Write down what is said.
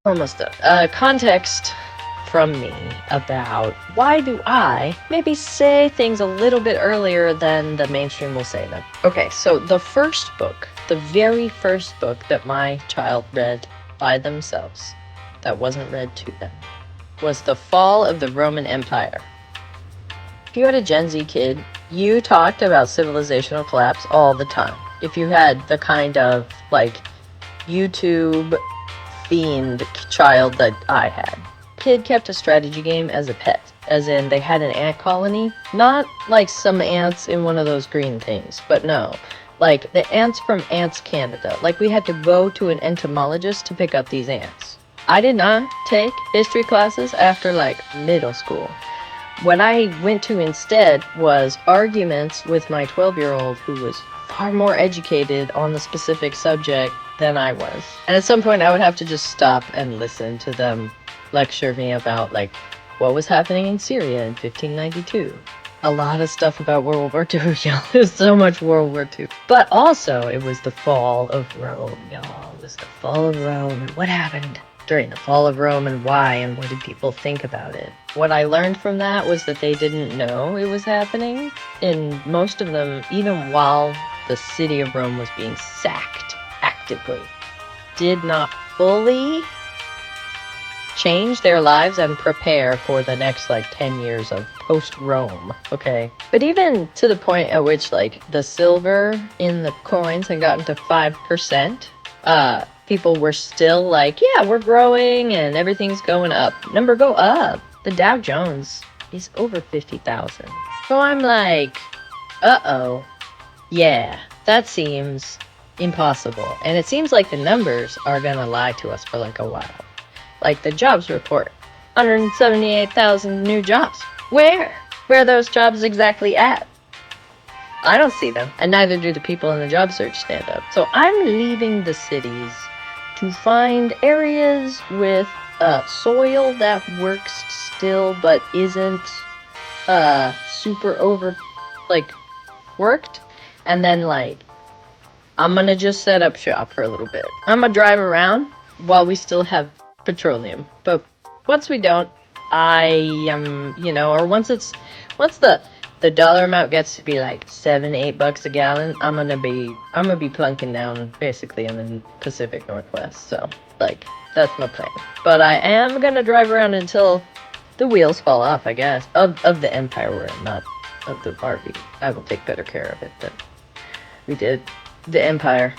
Almost done. Context from me about why do I maybe say things a little bit earlier than the mainstream will say them. Okay, so the very first book that my child read by themselves, that wasn't read to them, was The Fall of the Roman Empire. If you had a Gen Z kid, you talked about civilizational collapse all the time. If you had the kind of, like, YouTube themed child that I had. Kid kept a strategy game as a pet, as in they had an ant colony, not like some ants in one of those green things, but no, like the ants from Ants Canada. Like we had to go to an entomologist to pick up these ants. I did not take history classes after like middle school. What I went to instead was arguments with my 12-year-old who was far more educated on the specific subject than I was. And at some point I would have to just stop and listen to them lecture me about like what was happening in Syria in 1592. A lot of stuff about World War II, y'all. There's so much World War II. But also it was the fall of Rome, y'all. It was the fall of Rome and what happened during the fall of Rome and why and what did people think about it. What I learned from that was that they didn't know it was happening. And most of them, even while the city of Rome was being sacked actively, did not fully change their lives and prepare for the next like 10 years of post-Rome, okay? But even to the point at which like the silver in the coins had gotten to 5%, people were still like, yeah, we're growing and everything's going up. Number go up. The Dow Jones is over 50,000. So I'm like, uh-oh, yeah, that seems impossible. And it seems like the numbers are gonna lie to us for like a while. Like the jobs report, 178,000 new jobs. Where? Where are those jobs exactly at? I don't see them, and neither do the people in the job search stand up. So I'm leaving the cities to find areas with soil that works still but isn't super over like worked, and then like I'm gonna just set up shop for a little bit. I'm gonna drive around while we still have petroleum, but once we don't, I am, or once the dollar amount gets to be like $7-8 a gallon, I'm gonna be plunking down basically in the Pacific Northwest. So like that's my plan. But I am gonna drive around until the wheels fall off, I guess, of the Empire we're in, not of the RV. I will take better care of it than we did the Empire.